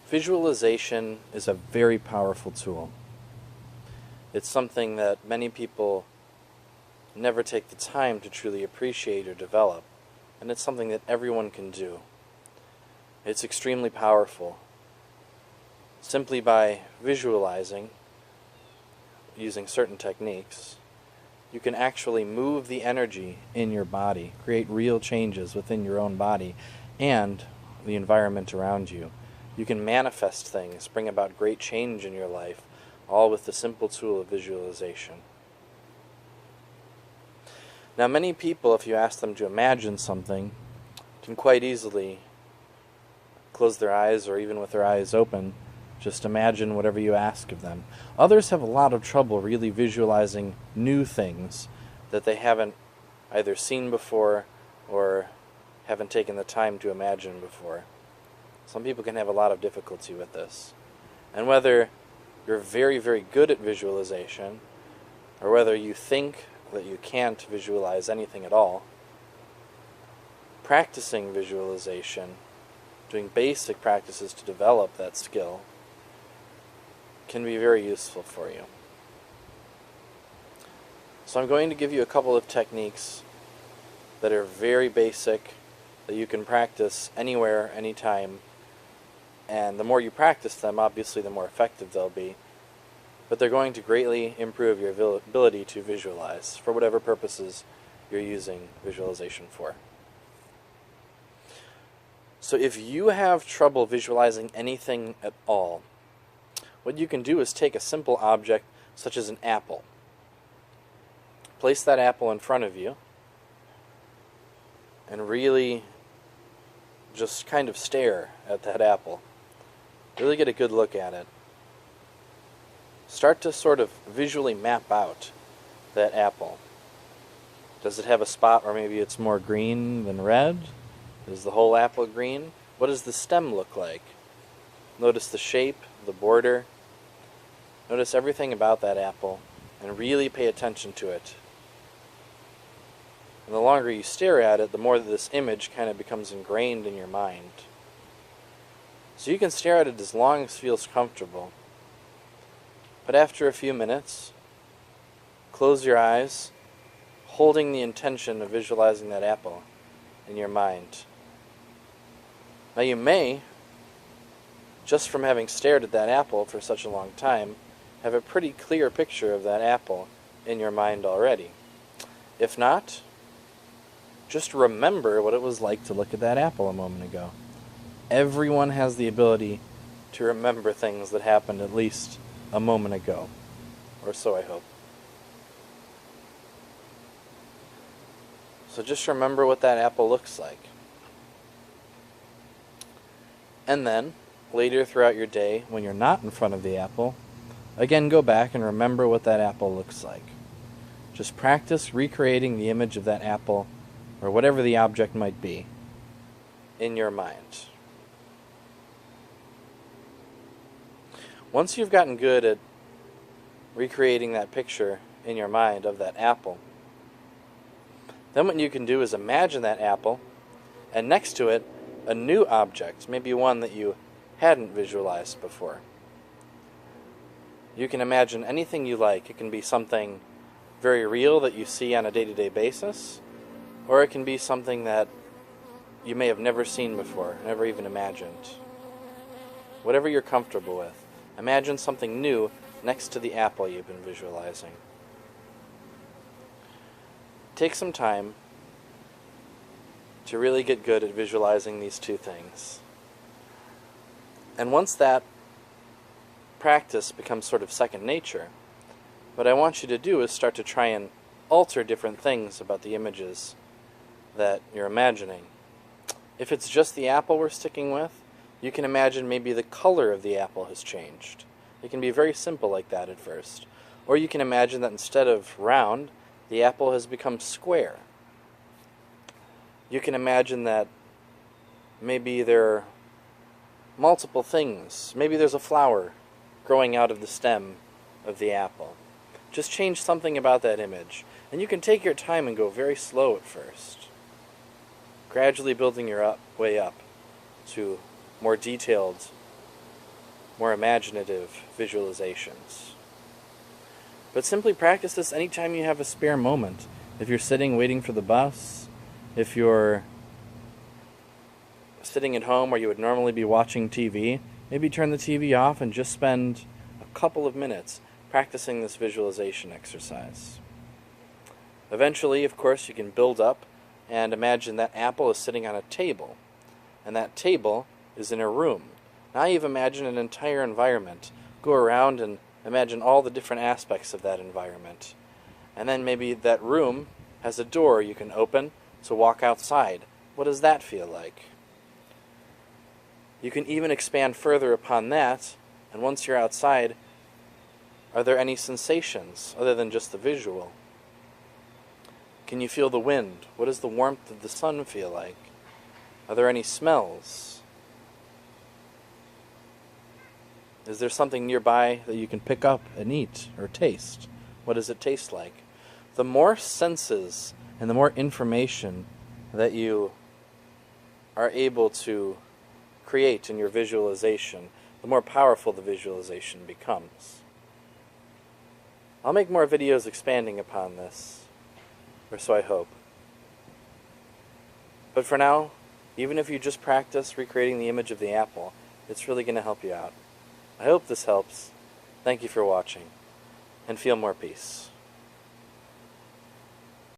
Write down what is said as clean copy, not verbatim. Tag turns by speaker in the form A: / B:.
A: Visualization is a very powerful tool. It's something that many people never take the time to truly appreciate or develop, and it's something that everyone can do. It's extremely powerful. Simply by visualizing, using certain techniques, you can actually move the energy in your body, create real changes within your own body and the environment around you. You can manifest things, bring about great change in your life, all with the simple tool of visualization. Now, many people, if you ask them to imagine something, can quite easily close their eyes, or even with their eyes open, just imagine whatever you ask of them. Others have a lot of trouble really visualizing new things that they haven't either seen before or haven't taken the time to imagine before. Some people can have a lot of difficulty with this. And whether you're very, very good at visualization, or whether you think that you can't visualize anything at all, practicing visualization, doing basic practices to develop that skill, can be very useful for you. So I'm going to give you a couple of techniques that are very basic, that you can practice anywhere, anytime, and the more you practice them, obviously the more effective they'll be, but they're going to greatly improve your ability to visualize for whatever purposes you're using visualization for. So if you have trouble visualizing anything at all, what you can do is take a simple object such as an apple. Place that apple in front of you and really just kind of stare at that apple. Really get a good look at it. Start to sort of visually map out that apple. Does it have a spot where maybe it's more green than red? Is the whole apple green? What does the stem look like? Notice the shape, the border. Notice everything about that apple and really pay attention to it. And the longer you stare at it, the more that this image kind of becomes ingrained in your mind. So you can stare at it as long as feels comfortable. But after a few minutes, close your eyes, holding the intention of visualizing that apple in your mind. Now you may, just from having stared at that apple for such a long time, have a pretty clear picture of that apple in your mind already. If not, just remember what it was like to look at that apple a moment ago. Everyone has the ability to remember things that happened at least a moment ago, or so I hope. So just remember what that apple looks like. And then, later throughout your day, when you're not in front of the apple, again go back and remember what that apple looks like. Just practice recreating the image of that apple, or whatever the object might be, in your mind. Once you've gotten good at recreating that picture in your mind of that apple, then what you can do is imagine that apple, and next to it, a new object, maybe one that you hadn't visualized before. You can imagine anything you like. It can be something very real that you see on a day-to-day basis, or it can be something that you may have never seen before, never even imagined. Whatever you're comfortable with. Imagine something new next to the apple you've been visualizing. Take some time to really get good at visualizing these two things. And once that practice becomes sort of second nature, what I want you to do is start to try and alter different things about the images that you're imagining. If it's just the apple we're sticking with, you can imagine maybe the color of the apple has changed. It can be very simple like that at first. Or you can imagine that instead of round, the apple has become square. You can imagine that maybe there are multiple things. Maybe there's a flower growing out of the stem of the apple. Just change something about that image. And you can take your time and go very slow at first, gradually building your way up to more detailed more imaginative visualizations. But simply practice this anytime you have a spare moment. If you're sitting waiting for the bus, if you're sitting at home where you would normally be watching TV, maybe turn the TV off and just spend a couple of minutes practicing this visualization exercise. Eventually, of course, you can build up and imagine that apple is sitting on a table, and that table is in a room. Now you've imagined an entire environment. Go around and imagine all the different aspects of that environment. And then maybe that room has a door you can open to walk outside. What does that feel like? You can even expand further upon that, and once you're outside, are there any sensations other than just the visual? Can you feel the wind? What does the warmth of the sun feel like? Are there any smells? Is there something nearby that you can pick up and eat or taste? What does it taste like? The more senses and the more information that you are able to create in your visualization, the more powerful the visualization becomes. I'll make more videos expanding upon this, or so I hope. But for now, even if you just practice recreating the image of the apple, it's really going to help you out. I hope this helps. Thank you for watching, and feel more peace.